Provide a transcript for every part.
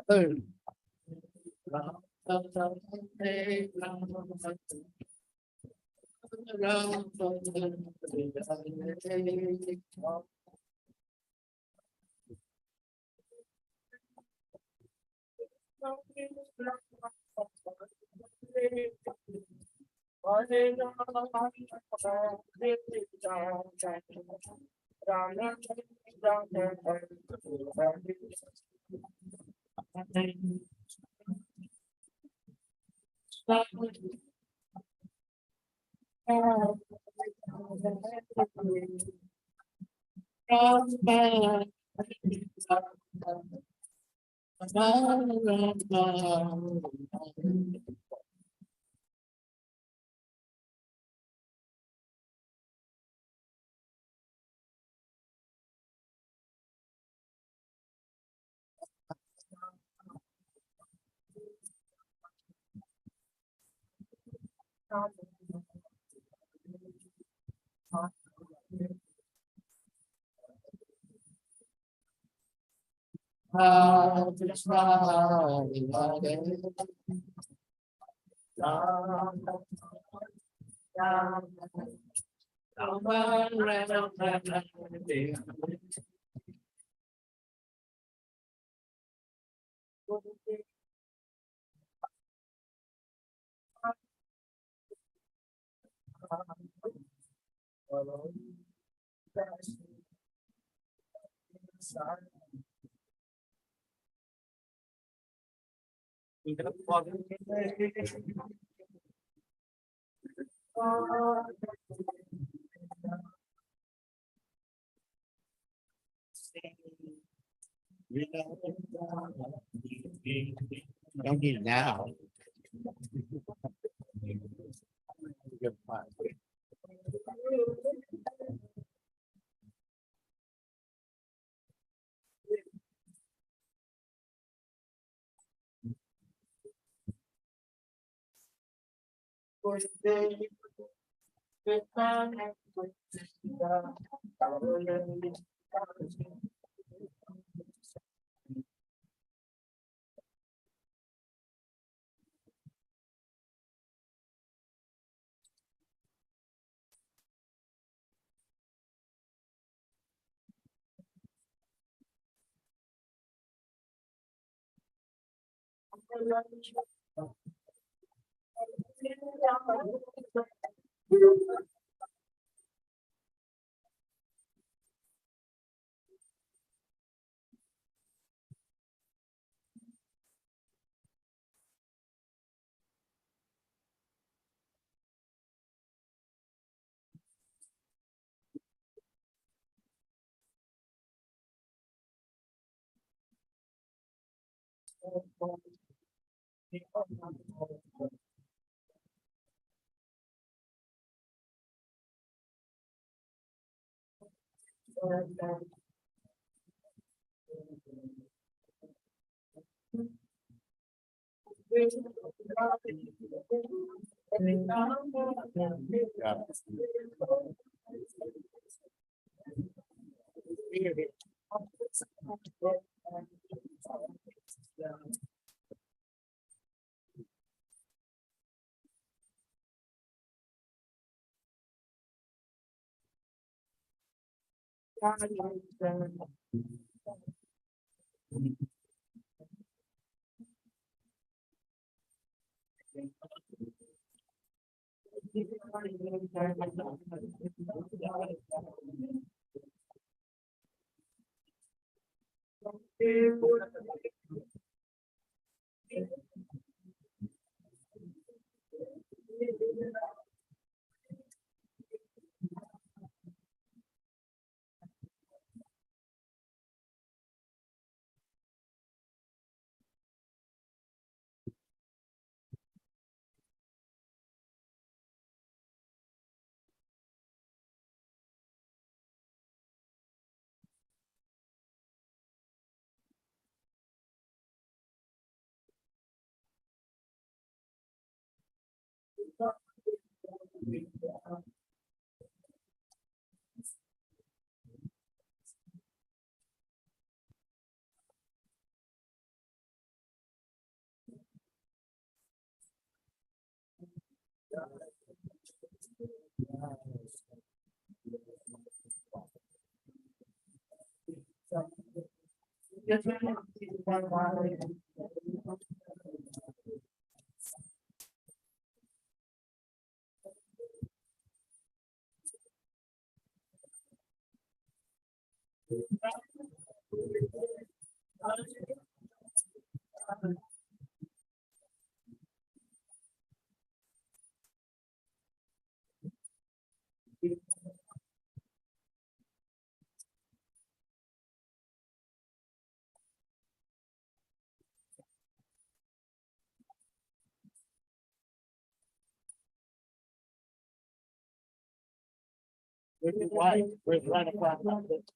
Don't need it now.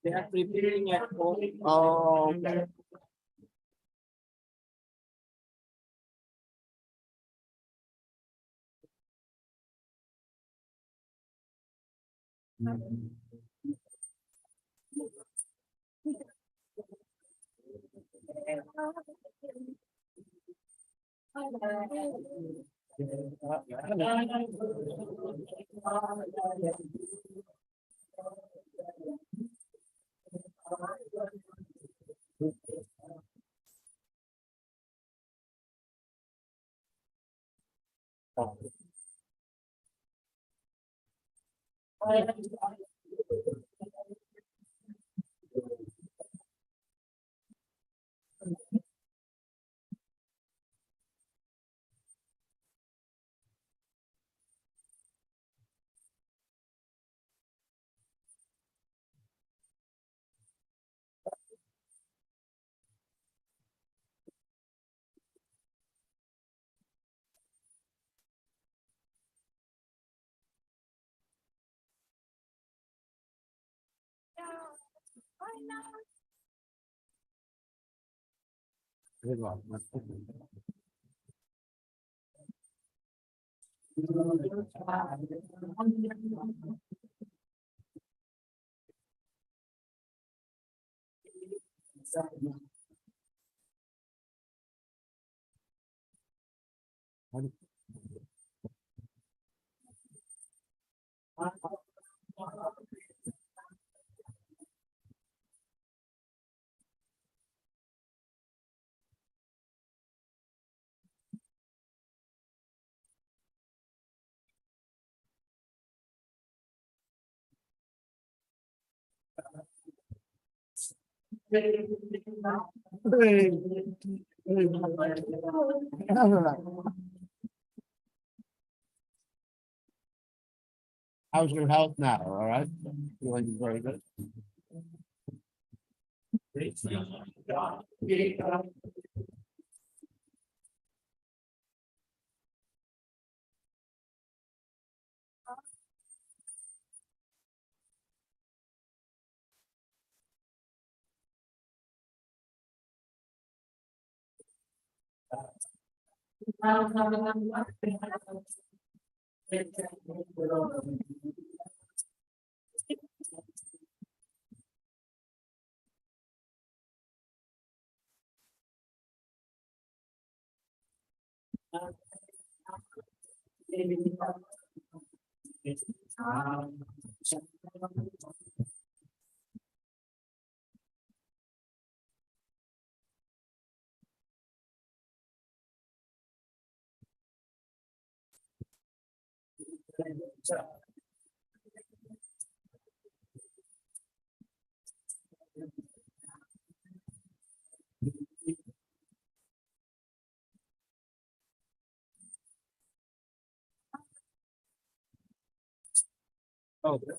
They're preparing at home. Oh, okay. Good one. How's your health now? All right. Feeling very good. Oh,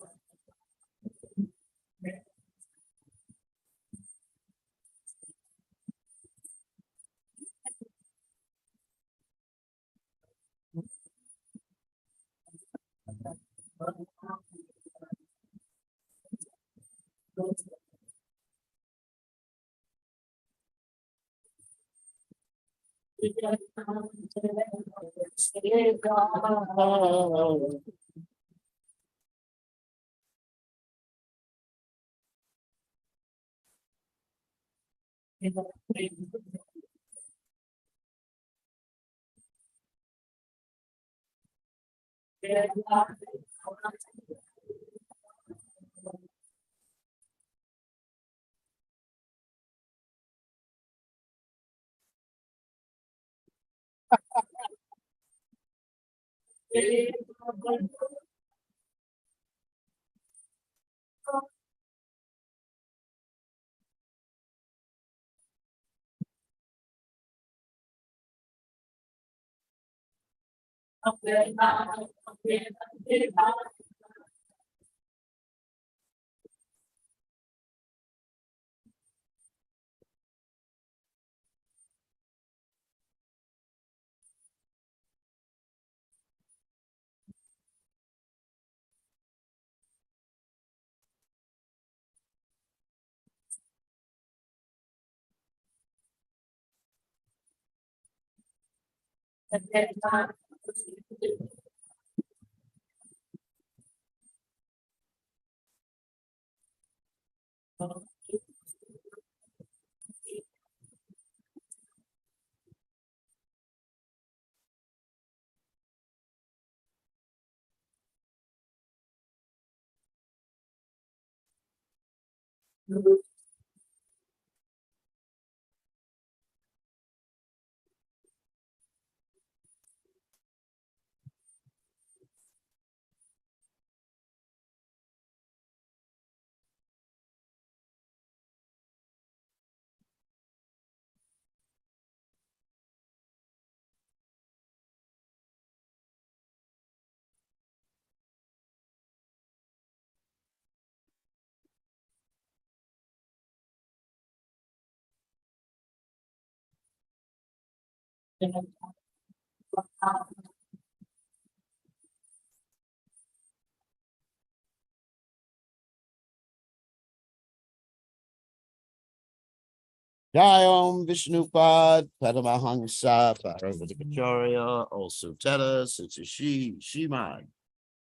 Jai Om Vishnupad Padamahamsa Paravatikacharya also tell us it's a Shimad.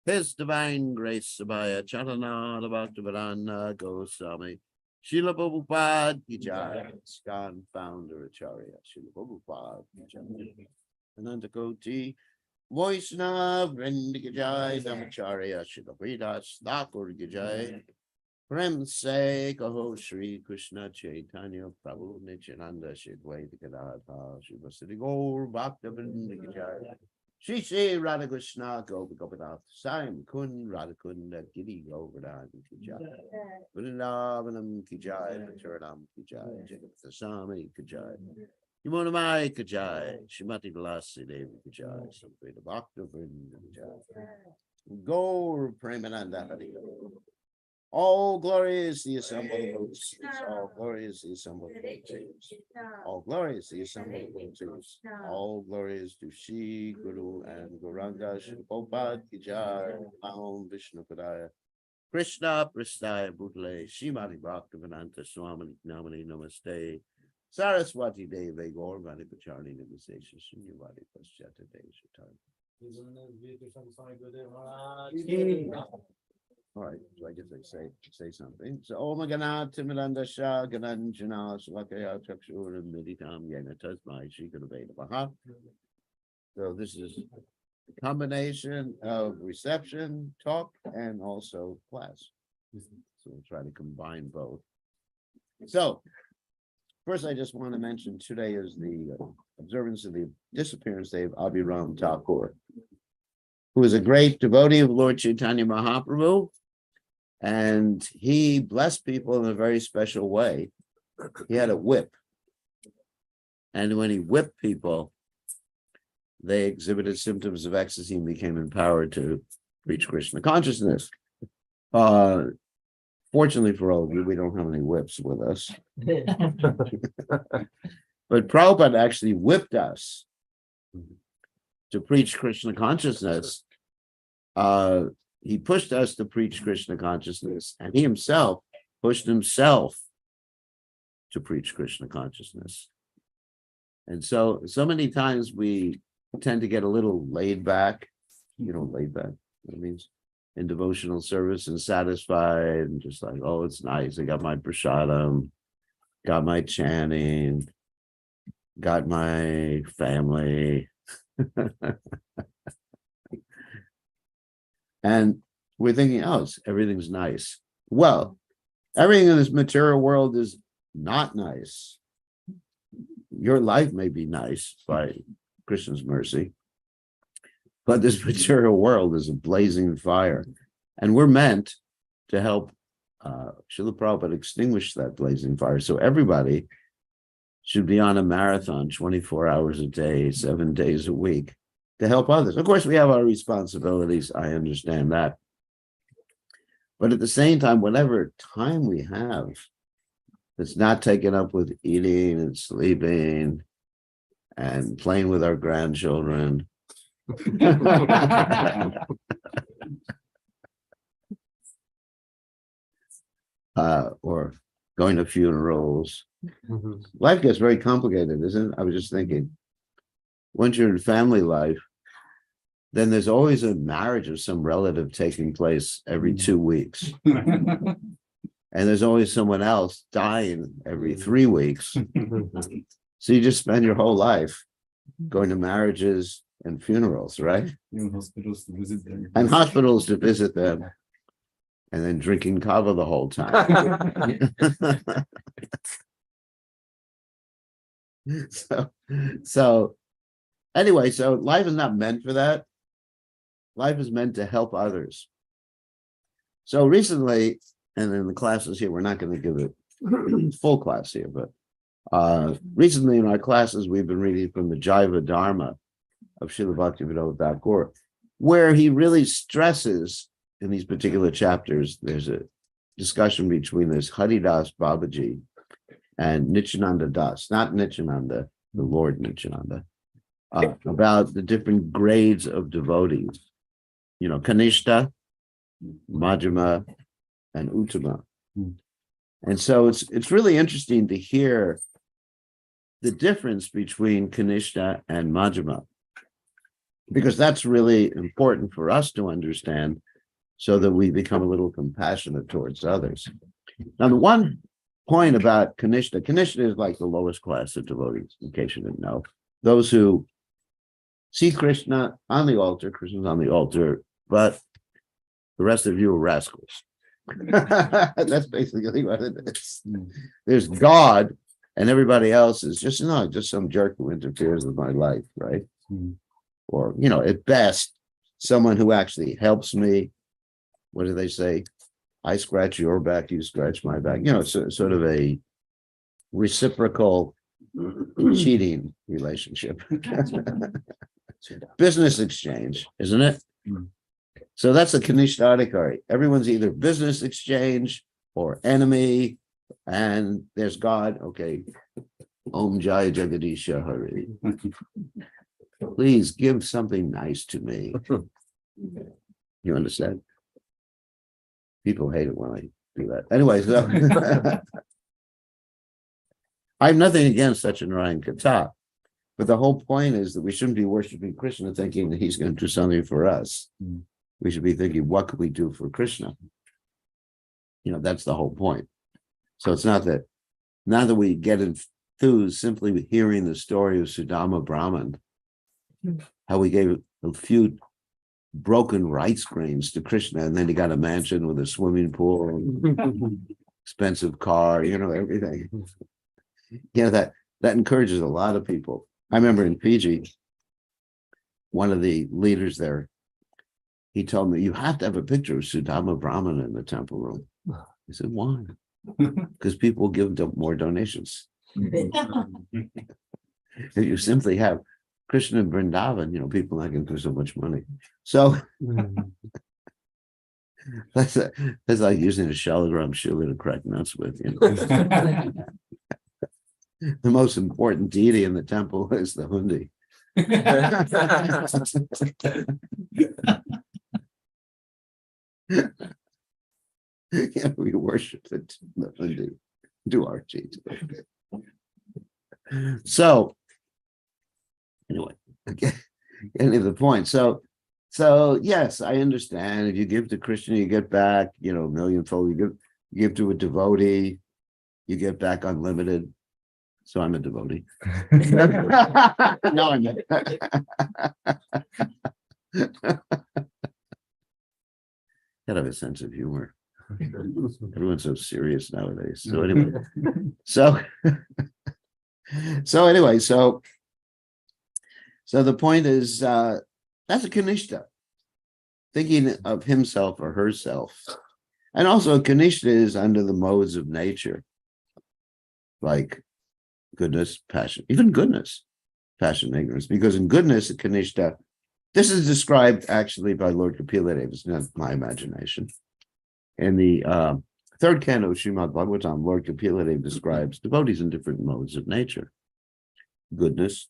His divine grace Sabaya Chatana Bhaktivedanta Goswami Srila Prabhupada Ki Jai, Skan founder Acharya Srila Prabhupada Ki Jai, Ananta Koti Vaishnava Vrindi Ki Jai, Dhamacharya Srila Vridas Thakur Ki Jai, Prem Se Kaho Shri Krishna Chaitanya Prabhu Nityananda Shri Dvaita Gadadha Shri Vasudhi Gaur Bhaktivedanta Ki Jai, Shri Shri Radha Krishna Gopinath Sai Kun Radha Kunda Giri Govardhan Ki Jai, Vrindavanam Ki Jai, Charanam Ki Jai, Jagat Swami Ki Jai, Yamunamai Ki Jai, Shrimati Vilasi Devi Ki Jai, Samveda Bhaktivedanta Ki Jai, Gaur Premananda Hari. All glory is the assembled hosts. All glory is the assembled hosts. All glory is the assembled hosts. All glory is to Shri Guru and Gauranga Shri Prabhupada Ki Jai. Ahom Vishnu Padaya Krishna Prasthaya Bhutale Shrimati Bhaktivedanta Swami Namani Namaste Saraswati Deve Gaurvani Pacharni Namaste Shunyavadi Paschata Deshatar. All right, so I guess I say something. So Om Ganat Timilanda Shah Gananjana Swakaya Chakshur and Meditam Yana Tasmai Shikaveda Baha. So this is a combination of reception, talk, and also class. So we'll try to combine both. So first, I just want to mention today is the observance of the disappearance day of Abhiram Thakur, who is a great devotee of Lord Chaitanya Mahaprabhu. And he blessed people in a very special way. He had a whip. And when he whipped people, they exhibited symptoms of ecstasy and became empowered to reach Krishna consciousness. Fortunately for all of you, we don't have any whips with us. But Prabhupada actually whipped us to preach Krishna consciousness. He pushed us to preach Krishna consciousness, and he himself pushed himself to preach Krishna consciousness. And so many times we tend to get a little laid back, laid back, that means in devotional service and satisfied and just like, oh, it's nice. I got my prasadam, got my chanting, got my family. And we're thinking, oh, everything's nice. Well, everything in this material world is not nice. Your life may be nice by Krishna's mercy, but this material world is a blazing fire. And we're meant to help Srila Prabhupada extinguish that blazing fire. So everybody should be on a marathon 24 hours a day, 7 days a week to help others. Of course, we have our responsibilities. I understand that. But at the same time, whatever time we have that's not taken up with eating and sleeping and playing with our grandchildren, or going to funerals. Life gets very complicated, isn't it? I was just thinking, once you're in family life, then there's always a marriage of some relative taking place every 2 weeks. And there's always someone else dying every 3 weeks. So you just spend your whole life going to marriages and funerals, right? Even hospitals to visit them. And hospitals to visit them. And then drinking kava the whole time. So anyway, so life is not meant for that. Life is meant to help others. So recently, and in the classes here, we're not going to give a full class here, but recently in our classes, we've been reading from the Jaiva Dharma of Srila Bhaktivinoda Thakur, where he really stresses in these particular chapters, there's a discussion between this Haridas Babaji and Nityananda Das, not Nityananda, the Lord Nityananda, about the different grades of devotees. You know, Kanishta, Majjhima, and Uttama. And so it's really interesting to hear the difference between Kanishta and Majjhima, because that's really important for us to understand so that we become a little compassionate towards others. Now, the one point about Kanishta is like the lowest class of devotees, in case you didn't know. Those who see Krishna on the altar, Krishna's on the altar, but the rest of you are rascals. That's basically what it is. There's God, and everybody else is just some jerk who interferes with my life, right? Or, at best, someone who actually helps me. What do they say? I scratch your back, you scratch my back. Sort of a reciprocal cheating relationship. Business exchange, isn't it? So that's a Kanishta. Everyone's either business exchange or enemy, and there's God. Okay. Om Jai Jagadisha Hari. Please give something nice to me. You understand? People hate it when I do that. Anyway, so I have nothing against Satyanarayan Kata, but the whole point is that we shouldn't be worshiping Krishna thinking that he's going to do something for us. We should be thinking, what could we do for Krishna? That's the whole point. So it's not that we get enthused simply with hearing the story of Sudama Brahman, how we gave a few broken rice grains to Krishna, and then he got a mansion with a swimming pool, expensive car, everything. That encourages a lot of people. I remember in Fiji, one of the leaders there, he told me, you have to have a picture of Sudama Brahman in the temple room. I said, why? Because people will give more donations. If you simply have Krishna and Vrindavan, people not going to do so much money. So that's like using a shalagram shila to crack nuts with. The most important deity in the temple is the hundi. We worship the hundi, do our cheat. So anyway, getting to the point. So yes, I understand. If you give to Krishna, you get back, a millionfold. You give to a devotee, you get back unlimited. So I'm a devotee. No, I'm not. Gotta have a sense of humor. Everyone's so serious nowadays. So anyway, so so the point is that's a Kanishta, thinking of himself or herself. And also Kanishta is under the modes of nature, like goodness, passion, even goodness, passion, ignorance. Because in goodness, a Kanishta, this is described actually by Lord Kapila, it's not my imagination. In the third canto of Srimad Bhagavatam, Lord Kapila describes devotees in different modes of nature: goodness,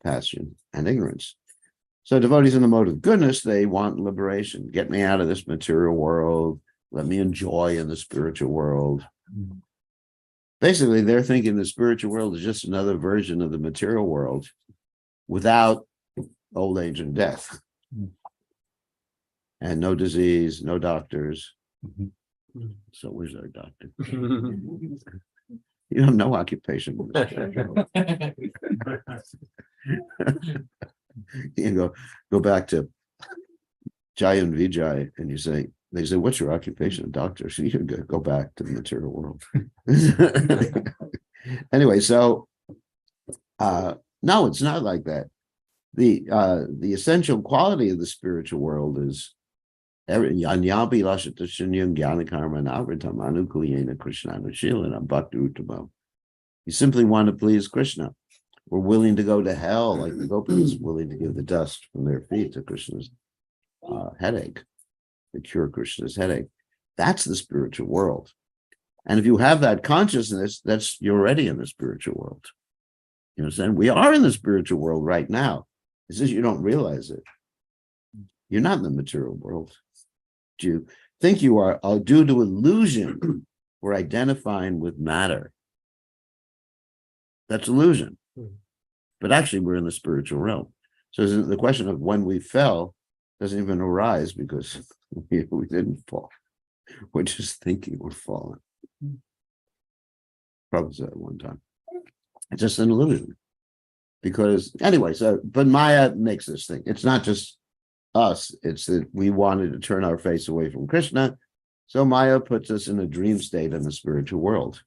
passion, and ignorance. So devotees in the mode of goodness, they want liberation. Get me out of this material world. Let me enjoy in the spiritual world. Basically, they're thinking the spiritual world is just another version of the material world without old age and death. And no disease, no doctors. So where's our doctor? You have no occupation. You go back to Jai and Vijay, and they say, what's your occupation? Doctor. So you go back to the material world. Anyway, so no, it's not like that. The essential quality of the spiritual world is you simply want to please Krishna. We're willing to go to hell, like the gopis, willing to give the dust from their feet to Krishna's headache, to cure Krishna's headache. That's the spiritual world. And if you have that consciousness, you're already in the spiritual world. You know what I'm saying? We are in the spiritual world right now. It's just you don't realize it. You're not in the material world. You think you are, due to illusion, we're identifying with matter. That's illusion. But actually, we're in the spiritual realm. So the question of when we fell doesn't even arise because we didn't fall. We're just thinking we're falling. Probably said at one time. It's just an illusion. Because anyway, but Maya makes this thing. It's not just us, it's that we wanted to turn our face away from Krishna. So Maya puts us in a dream state in the spiritual world.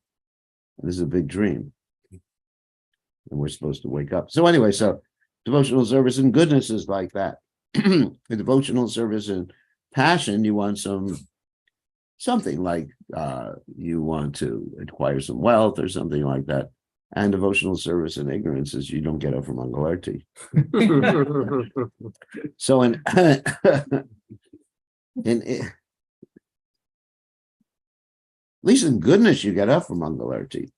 And this is a big dream. And we're supposed to wake up. So anyway, so devotional service and goodness is like that. The devotional service and passion, you want something like you want to acquire some wealth or something like that. And devotional service and ignorance is you don't get up from Mangalarti. So in at least in goodness, you get up from Mangalarti.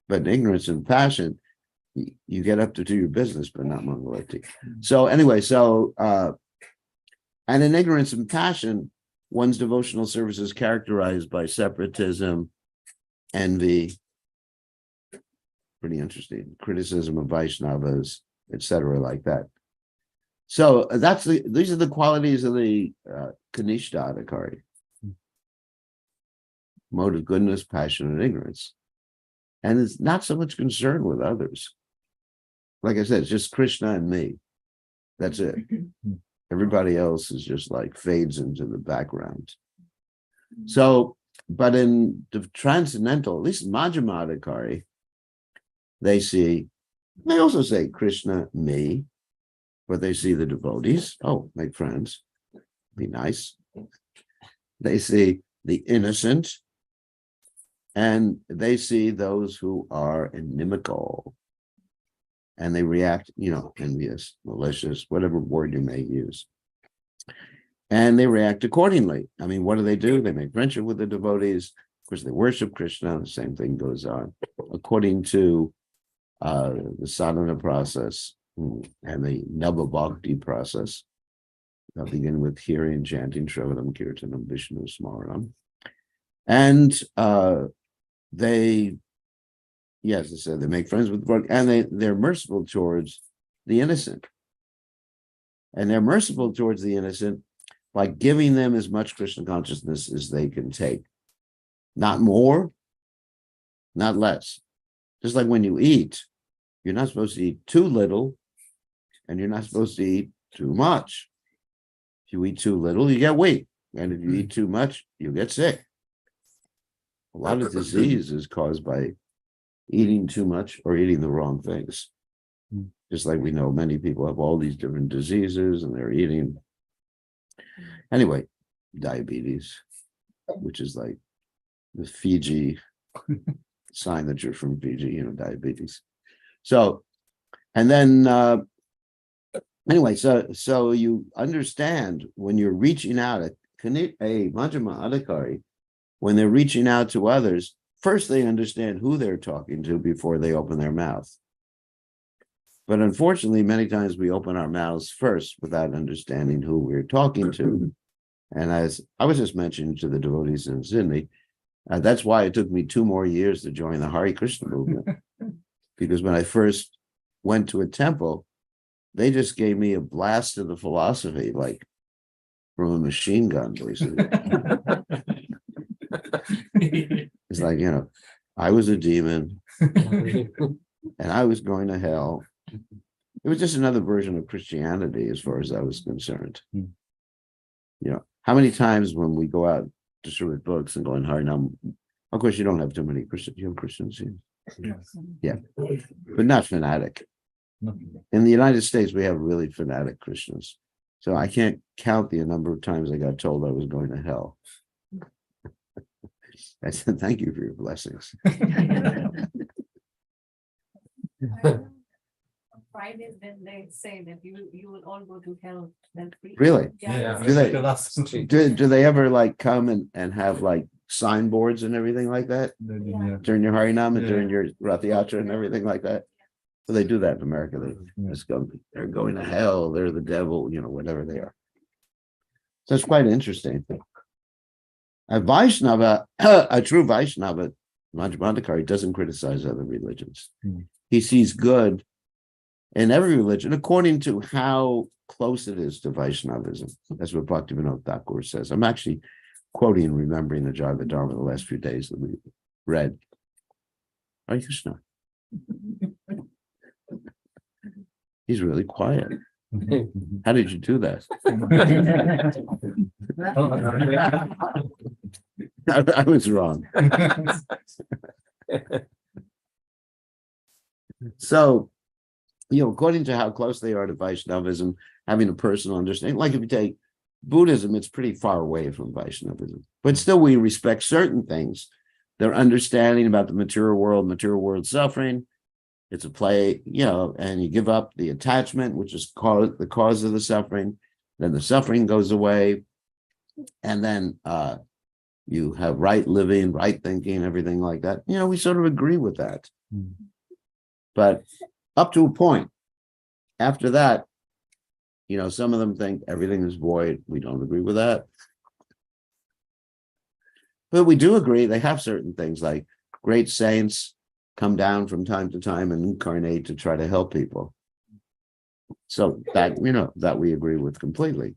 But in ignorance and passion, you get up to do your business, but not Mangalarti. So anyway, and in ignorance and passion, one's devotional service is characterized by separatism, envy, pretty interesting, criticism of Vaishnavas, etc., like that. So these are the qualities of the Kanishta Adhikari. Mode of goodness, passion, and ignorance. And it's not so much concerned with others. Like I said, it's just Krishna and me. That's it. Everybody else is just like fades into the background. So, but in the transcendental, at least in Majjhima Adhikari, they also say Krishna, me, but they see the devotees. Oh, make friends. Be nice. They see the innocent, and they see those who are inimical. And they react, envious, malicious, whatever word you may use. And they react accordingly. I mean, what do? They make friendship with the devotees. Of course, they worship Krishna. The same thing goes on. According to the sadhana process and the Nava Bhakti process, they'll begin with hearing, chanting, Shravanam, Kirtanam, Vishnu Smaranam. And they make friends with the Lord, and they're merciful towards the innocent. And they're merciful towards the innocent by giving them as much Krishna consciousness as they can take. Not more, not less. Just like when you eat, you're not supposed to eat too little, and you're not supposed to eat too much. If you eat too little, you get weak. And if you eat too much, you get sick. A lot of disease is caused by eating too much or eating the wrong things. Just like we know many people have all these different diseases and they're eating. Anyway, diabetes, which is like the Fiji sign that you're from Fiji, diabetes. So, and then anyway, so you understand when you're reaching out, a Majjhima Adhikari, when they're reaching out to others, first they understand who they're talking to before they open their mouth. But unfortunately, many times we open our mouths first without understanding who we're talking to. And as I was just mentioning to the devotees in Sydney, that's why it took me 2 more years to join the Hare Krishna movement. Because when I first went to a temple, they just gave me a blast of the philosophy, like from a machine gun, basically. It's like, I was a demon and I was going to hell. It was just another version of Christianity as far as I was concerned. How many times when we go out distribute books and go in Harinam, of course you don't have too many Christians, you have Christians here. Yes. Yeah, but not fanatic. In the United States, we have really fanatic Christians. So I can't count the number of times I got told I was going to hell. I said, thank you for your blessings. Fridays, then they say that you will all go to hell. Really? Yeah. Do they ever like come and have like signboards and everything like that during your Harinam and during your Rath Yatra and everything like that? So they do that in America. They're going to hell. They're the devil, whatever they are. So it's quite interesting. A Vaishnava, a true Vaishnava, Majjhima Adhikari, doesn't criticize other religions. He sees good in every religion according to how close it is to Vaishnavism. That's what Bhaktivinoda Thakur says. I'm actually quoting and remembering the Jaiva Dharma the last few days that we read. Hare Krishna. He's really quiet. How did you do that? I was wrong. So, according to how close they are to Vaishnavism, having a personal understanding, like if you take Buddhism, it's pretty far away from Vaishnavism, but still we respect certain things. Their understanding about the material world suffering. It's a play, and you give up the attachment, which is the cause of the suffering. Then the suffering goes away. And then you have right living, right thinking, everything like that. We sort of agree with that. But up to a point. After that, some of them think everything is void. We don't agree with that. But we do agree they have certain things like great saints come down from time to time and incarnate to try to help people. So that, that we agree with completely.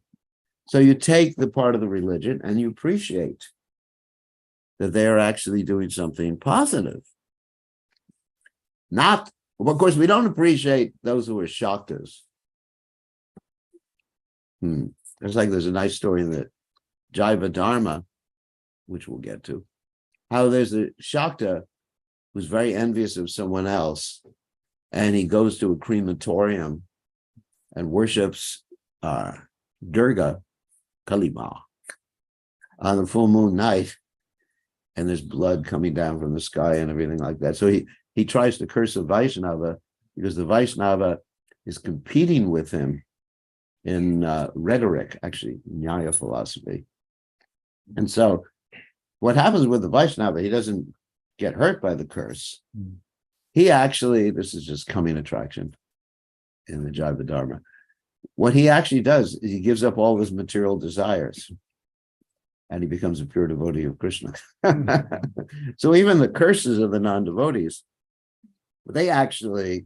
So you take the part of the religion and you appreciate that they're actually doing something positive. Of course, we don't appreciate those who are Shaktas. There's a nice story in the Jaiva Dharma, which we'll get to, how there's a Shakta who's very envious of someone else, and he goes to a crematorium and worships Durga Kalima on the full moon night, and there's blood coming down from the sky and everything like that. So he tries to curse a Vaishnava because the Vaishnava is competing with him in rhetoric, actually, Nyaya philosophy. And so what happens with the Vaishnava, he doesn't get hurt by the curse. He actually, this is just coming attraction in the Jaiva Dharma. What he actually does is he gives up all his material desires and he becomes a pure devotee of Krishna. So even the curses of the non-devotees, they actually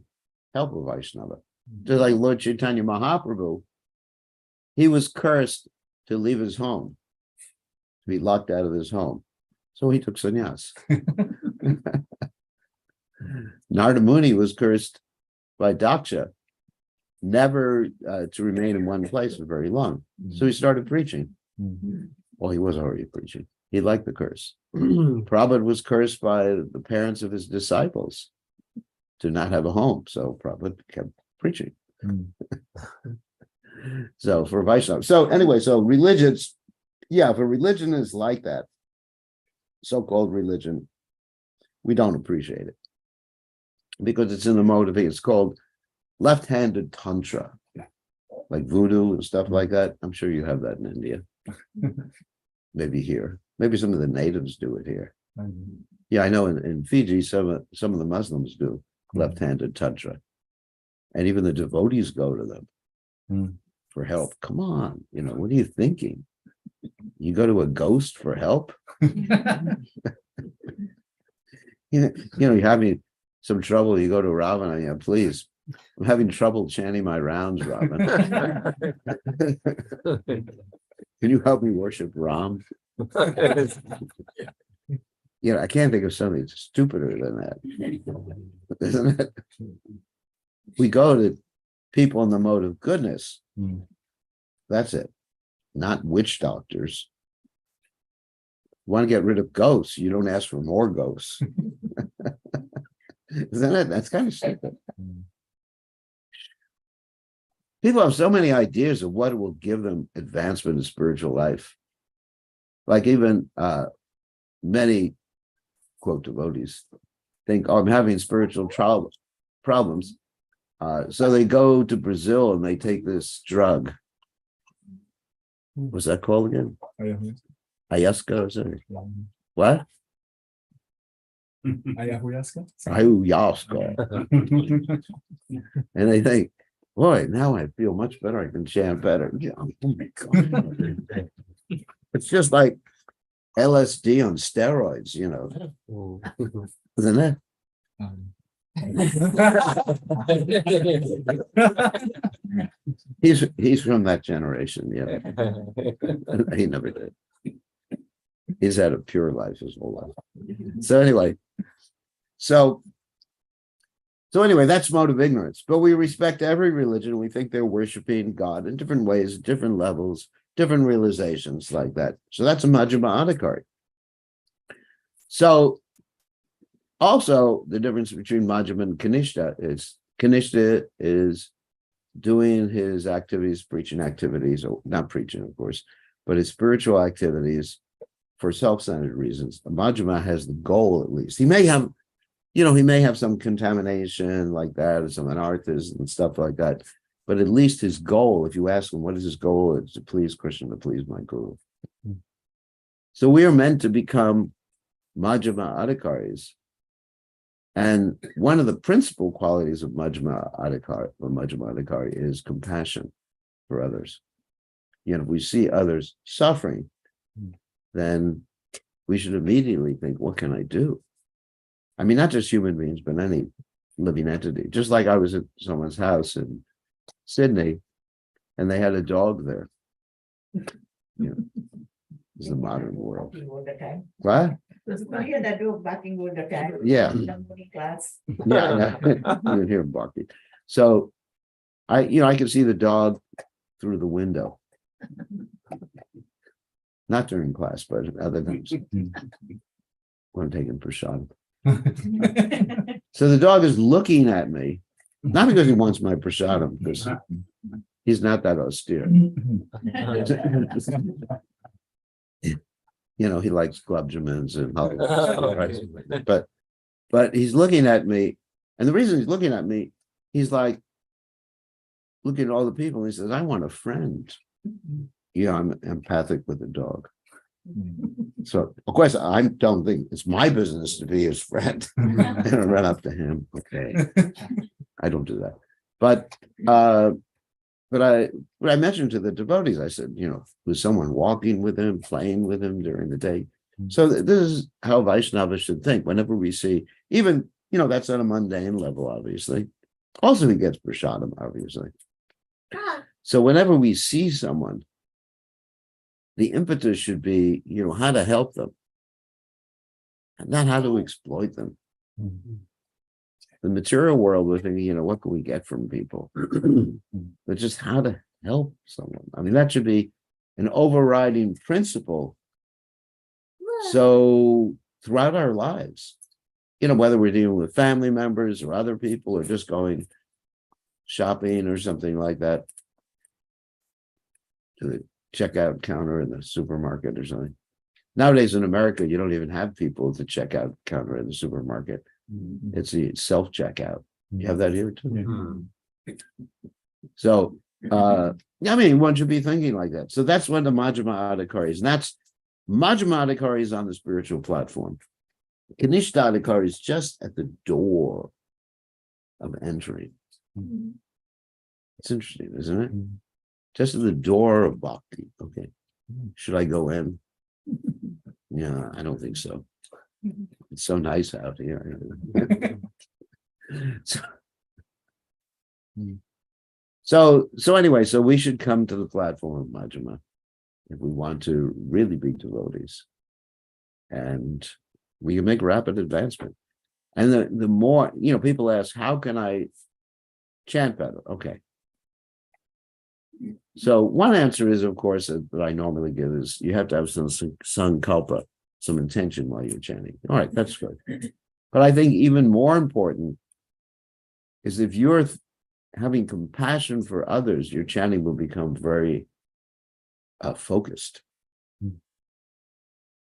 help a Vaishnava. Just like Lord Chaitanya Mahaprabhu, he was cursed to leave his home, to be locked out of his home. So he took sannyas. Narada Muni was cursed by Daksha, never to remain in one place for very long. So he started preaching. Oh, he was already preaching. He liked the curse. Prabhupada was cursed by the parents of his disciples to not have a home. So Prabhupada kept preaching. So for Vaishnava. So anyway, so religions, yeah, if a religion is like that, so-called religion, we don't appreciate it because it's in the mode of it's called left-handed tantra, like voodoo and stuff like that. I'm sure you have that in India. Maybe here. Maybe some of the natives do it here. Yeah, I know in Fiji, some of the Muslims do left-handed tantra. And even the devotees go to them for help. Come on, what are you thinking? You go to a ghost for help? You're having some trouble. You go to Ravana, please. I'm having trouble chanting my rounds, Ravana. Can you help me worship Ram? I can't think of something stupider than that. Isn't it? We go to people in the mode of goodness. That's it. Not witch doctors. Want to get rid of ghosts, you don't ask for more ghosts. Isn't it? That's kind of stupid. People have so many ideas of what will give them advancement in spiritual life. Like even many, quote, devotees think, oh, I'm having spiritual problems. So they go to Brazil and they take this drug. What's that called again? Ayahuasca or something? What? Ayahuasca? Ayahuasca. And they think, boy, now I feel much better. I can chant better. Yeah, oh my God. It's just like LSD on steroids, isn't it? He's from that generation, He never did. He's had a pure life his whole life. So anyway, so anyway, that's mode of ignorance. But we respect every religion. We think they're worshiping God in different ways, different levels, different realizations like that. So that's a Majjhima Adhikari. So also the difference between Majjhima and Kanishta is doing his activities, preaching activities, or not preaching, of course, but his spiritual activities for self-centered reasons. Majjhima has the goal, at least. He may have, he may have some contamination like that, or some anarthas and stuff like that. But at least his goal, if you ask him, what is his goal? It's to please Krishna, to please my guru. So we are meant to become Majjhima Adhikaris. And one of the principal qualities of Majjhima Adhikari is compassion for others. If we see others suffering, then we should immediately think, what can I do? I mean, not just human beings, but any living entity. Just like I was at someone's house in Sydney, and they had a dog there. It's the modern world. What? That dog barking all the time. Yeah. In the morning class. Yeah, you can hear him barking. So I could see the dog through the window. Not during class, but other times when I'm taking prashad. So the dog is looking at me, not because he wants my prasadam, because he's not that austere. He likes club jamins and but he's looking at me, and the reason he's looking at me, he's like looking at all the people. And he says, "I want a friend." I'm empathic with the dog. So of course I don't think it's my business to be his friend. And I run up to him. Okay, I don't do that. But I mentioned to the devotees, I said, was someone walking with him, playing with him during the day? So this is how Vaishnavas should think. Whenever we see, even, that's on a mundane level, obviously. Also, he gets prasadam, obviously. So whenever we see someone, the impetus should be, how to help them, not how to exploit them. The material world, we're thinking, what can we get from people? But just how to help someone. I mean, that should be an overriding principle So throughout our lives, whether we're dealing with family members or other people or just going shopping or something like that, to the checkout counter in the supermarket or something. Nowadays in America, you don't even have people at the checkout counter in the supermarket. It's the self-checkout. You have that here too. So, one should be thinking like that. So that's when the Majjhima Adhikari is. And that's Majjhima Adhikari is on the spiritual platform. Kanishta Adhikari is just at the door of entering. It's interesting, isn't it? Just at the door of bhakti. Okay. Should I go in? Yeah, I don't think so. It's so nice out here. So anyway, so we should come to the platform of Majjhima if we want to really be devotees. And we can make rapid advancement. And the more, people ask, how can I chant better? Okay. So one answer is, of course, that I normally give is you have to have some sankalpa, some intention while you're chanting. All right, that's good. But I think even more important is if you're having compassion for others, your chanting will become very focused.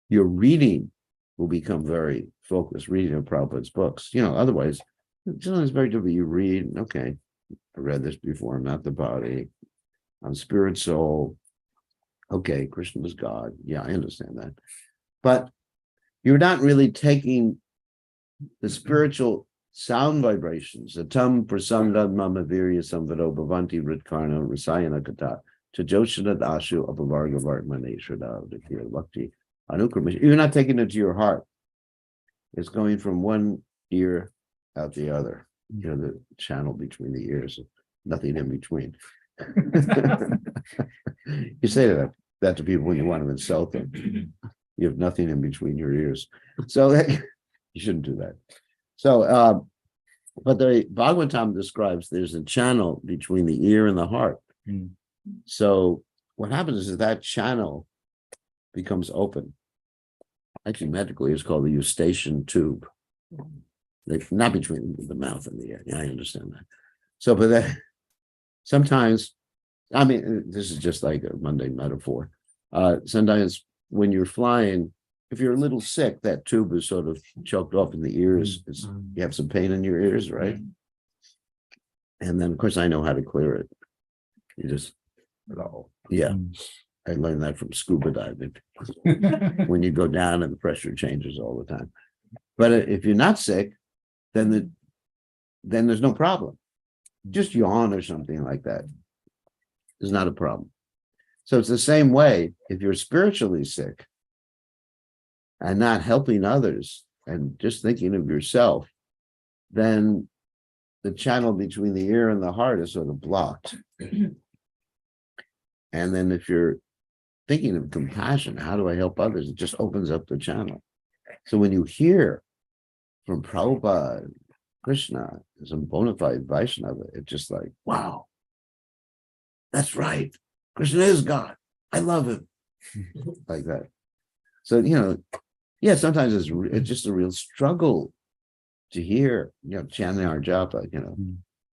Your reading will become very focused, reading of Prabhupada's books. Otherwise, it's very difficult. You read, okay, I read this before, I'm not the body. I'm spirit soul. Okay, Krishna is God. Yeah, I understand that. But you're not really taking the spiritual sound vibrations, the tam prasangad mama virya samvado bhavanti ritkarna rasayana kata to joshanad ashu apavarga vartmane shradha bhakti anukramisha. You're not taking it to your heart. It's going from one ear out the other. The channel between the ears, nothing in between. You say that to people when you want to insult them. You have nothing in between your ears. So you shouldn't do that. So, but the Bhagavatam describes there's a channel between the ear and the heart. So what happens is that channel becomes open. Actually, medically, it's called the eustachian tube. Not between the mouth and the ear. Yeah, I understand that. So, but that sometimes, this is just like a mundane metaphor. Sometimes when you're flying, if you're a little sick, that tube is sort of choked off in the ears. You have some pain in your ears, right? And then, of course, I know how to clear it. You just, yeah. I learned that from scuba diving. When you go down and the pressure changes all the time. But if you're not sick, then there's no problem. Just yawn or something like that is not a problem. So it's the same way if you're spiritually sick and not helping others and just thinking of yourself, then the channel between the ear and the heart is sort of blocked. And then if you're thinking of compassion, how do I help others? It just opens up the channel. So when you hear from Prabhupada, Krishna, some bona fide Vaishnava, it's just like, wow, that's right. Krishna is God. I love him. Like that. So, sometimes it's just a real struggle to hear, chanting our japa,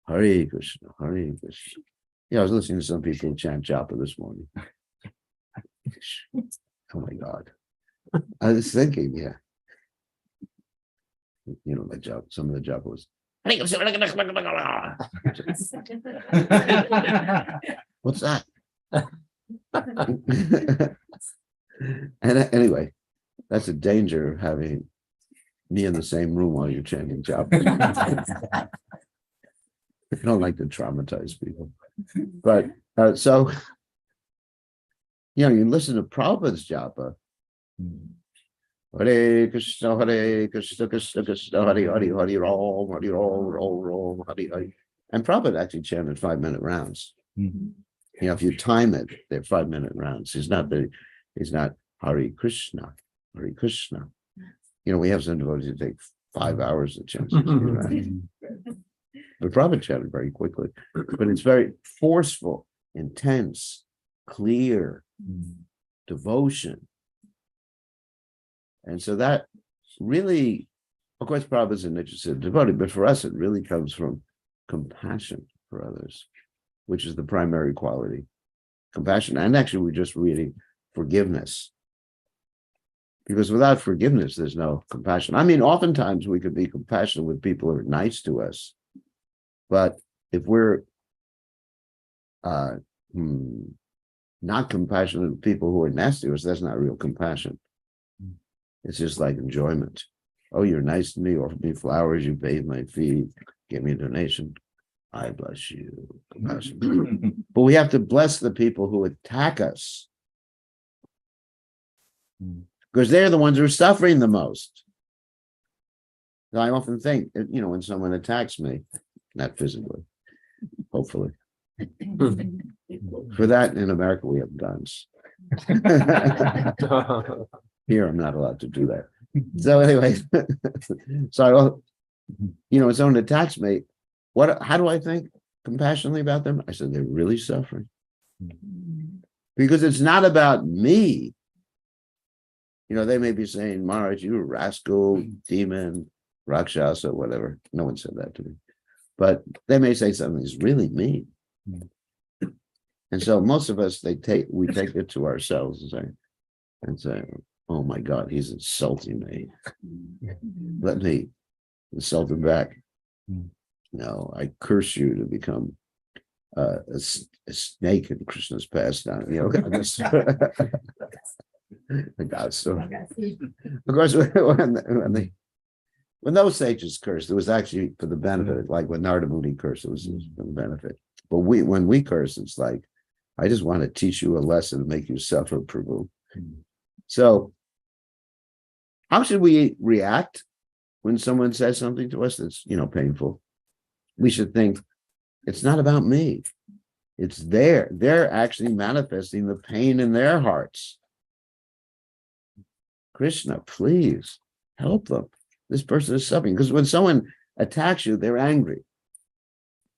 Hare Krishna, Hare Krishna. I was listening to some people chant japa this morning. Oh my God. I was thinking, the japa, some of the japa was, what's that? And anyway, that's a danger of having me in the same room while you're chanting japa. I don't like to traumatize people. But so, you listen to Prabhupada's japa. Hare Krishna, Krishna Krishna, Hare Hare, Hare Ram, Hare Ram, Ram Ram, Hare Hare. And Prabhupada actually chanted 5-minute rounds. If you time it, they're 5-minute rounds. He's not Hare Krishna, Hare Krishna. We have some devotees that take 5 hours to chant. But Prabhupada chanted very quickly. But it's very forceful, intense, clear devotion. And so that really, of course, Prabhupada isn't interested in devotee, but for us, it really comes from compassion for others, which is the primary quality. Compassion. And actually, we're just reading forgiveness. Because without forgiveness, there's no compassion. I mean, oftentimes we could be compassionate with people who are nice to us. But if we're not compassionate with people who are nasty to us, that's not real compassion. It's just like enjoyment. Oh, you're nice to me, offer me flowers, you bathe my feet, give me a donation. I bless you. Compassion. But we have to bless the people who attack us. Because they're the ones who are suffering the most. So I often think, when someone attacks me, not physically, hopefully. For that, in America, we have guns. Here, I'm not allowed to do that. So anyway, so when someone attacks me, how do I think compassionately about them? I said, they're really suffering. Because it's not about me. They may be saying, Maharaj, you rascal, demon, Rakshasa, whatever. No one said that to me. But they may say something that's really mean. And so most of us, we take it to ourselves and say, oh my God, he's insulting me. Let me insult him back. No, I curse you to become a snake in Krishna's pastime. The God story. Of course, when those sages cursed, it was actually for the benefit. Like when Narada Muni cursed, it was for the benefit. But when we curse, it's like, I just want to teach you a lesson to make you suffer, Prabhu. So, how should we react when someone says something to us that's painful? We should think it's not about me. It's they're actually manifesting the pain in their hearts. Krishna, please help them. This person is suffering. Because when someone attacks you, they're angry.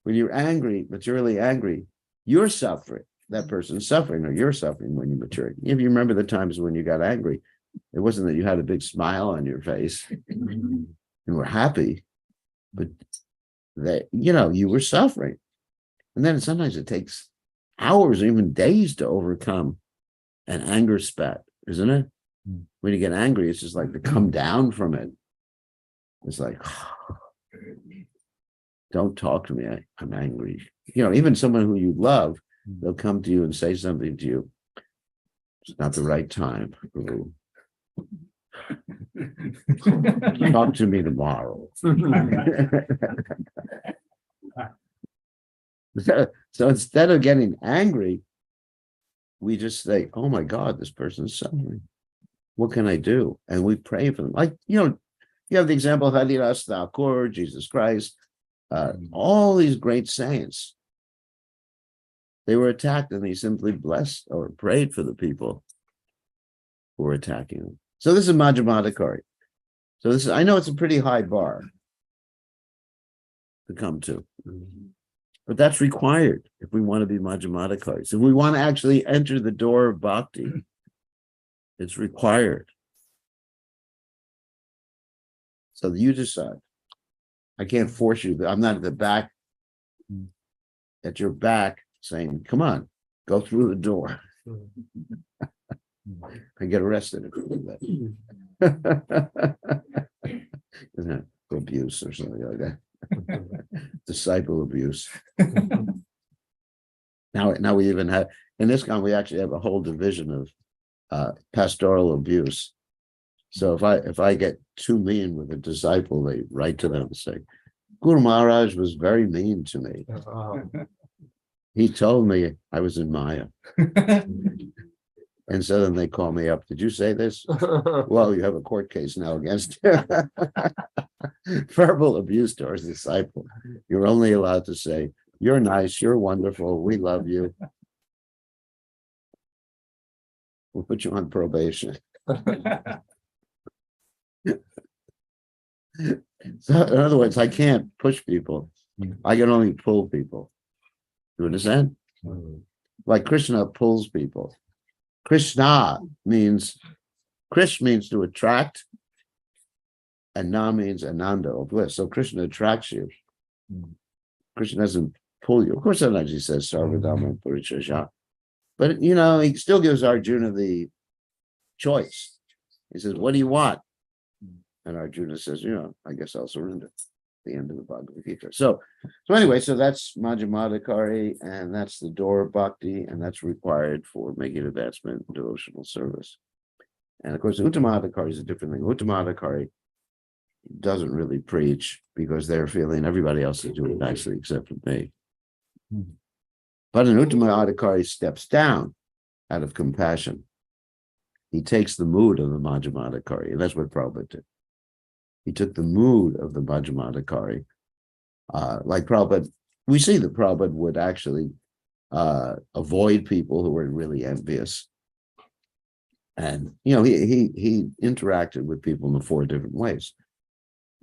When you're angry, materially angry, you're suffering. That person's suffering, or you're suffering when you're mature. If you remember the times when you got angry, it wasn't that you had a big smile on your face and were happy, but that you were suffering. And then sometimes it takes hours or even days to overcome an anger spat, isn't it? When you get angry, it's just like to come down from it. It's like, don't talk to me. I'm angry. Even someone who you love, they'll come to you and say something to you. It's not the right time. Ooh. Talk to me tomorrow. So instead of getting angry, we just say, oh my God, this person's suffering. What can I do? And we pray for them. Like, you have the example of Haridas Thakur, Jesus Christ, all these great saints. They were attacked and they simply blessed or prayed for the people who were attacking them. So this is Madhyamadikari. So I know it's a pretty high bar to come to. But that's required if we want to be Madhyamadikaris. If we want to actually enter the door of bhakti, it's required. So you decide. I can't force you. I'm not at your back saying, come on, go through the door. I get arrested if you do that. Abuse or something like that. Disciple abuse. Now we even have, in this one, we actually have a whole division of pastoral abuse. So if I get too mean with a disciple, they write to them and say, Guru Maharaj was very mean to me. He told me I was in Maya. And so then they call me up. Did you say this? Well, you have a court case now against you. Verbal abuse to our disciple. You're only allowed to say, you're nice, you're wonderful, we love you. We'll put you on probation. So in other words, I can't push people. I can only pull people. You understand? Like Krishna pulls people. Krishna means Krish means to attract, and Na means Ananda or bliss. So Krishna attracts you. Krishna doesn't pull you. Of course, sometimes he says Sarvadharma Parityajya. But he still gives Arjuna the choice. He says, what do you want? And Arjuna says, I guess I'll surrender. The end of the Bhagavad Gita. So anyway, so that's Majjamadhikari, and that's the door of bhakti, and that's required for making advancement in devotional service. And of course, Uttamadhikari is a different thing. Uttamadhikari doesn't really preach because they're feeling everybody else is doing it nicely except for me. But an Uttamadhikari steps down out of compassion. He takes the mood of the Majjamadhikari, and that's what Prabhupada did. He took the mood of the Majjamadhikari. Like Prabhupada, we see that Prabhupada would actually avoid people who were really envious. And, he interacted with people in 4 different ways.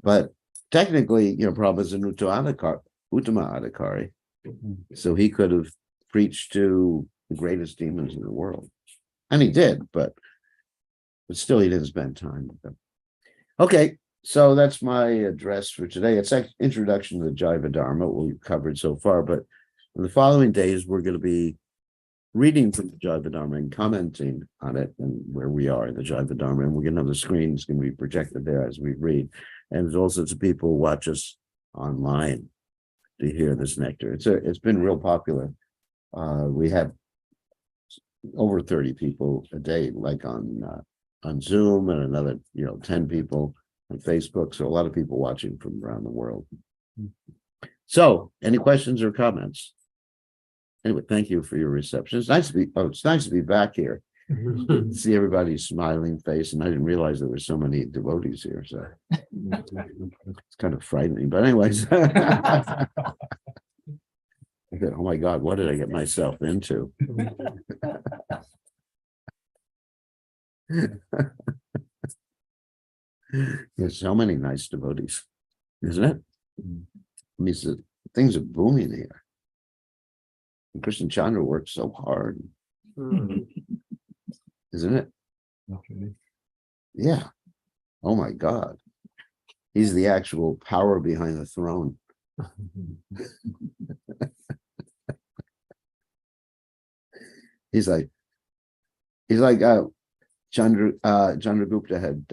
But technically, Prabhupada's an Uttamadhikari. So he could have preached to the greatest demons in the world. And he did, but still he didn't spend time with them. Okay. So that's my address for today. It's like introduction to the Jaiva Dharma, what we've covered so far. But in the following days, we're going to be reading from the Jaiva Dharma and commenting on it and where we are in the Jaiva Dharma. And we're going to have the screens going to be projected there as we read. And there's all sorts of people who watch us online to hear this nectar. It's been real popular. We have over 30 people a day, like on Zoom, and another 10 people on Facebook. So a lot of people watching from around the world. So any questions or comments? Anyway, thank you for your reception. It's nice to be back here. See everybody's smiling face, and I didn't realize there were so many devotees here. So it's kind of frightening. But anyways, I thought, oh my God, what did I get myself into? There's so many nice devotees, isn't it? I mean, things are booming here. And Krishna Chandra worked so hard, isn't it? Okay. Yeah. Oh my God. He's the actual power behind the throne. He's like Chandragupta had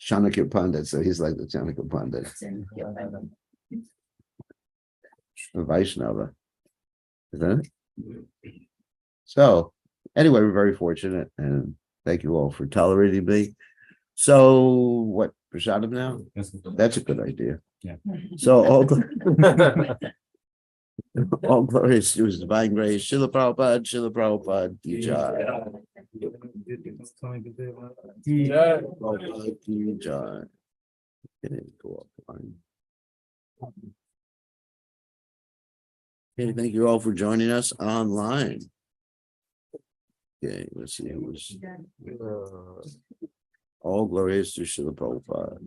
Chanakya Pandit, so he's like the Chanakya Pandit, the Vaishnava, isn't it? So anyway, we're very fortunate, and thank you all for tolerating me. So what, prasadam now? That's a good idea. Yeah. So all glories to His divine grace. Srila Prabhupada, ki jai. Prabhupada ki jai. Can go offline? Okay, thank you all for joining us online. Okay, let's see. It was all glories to Srila Prabhupada.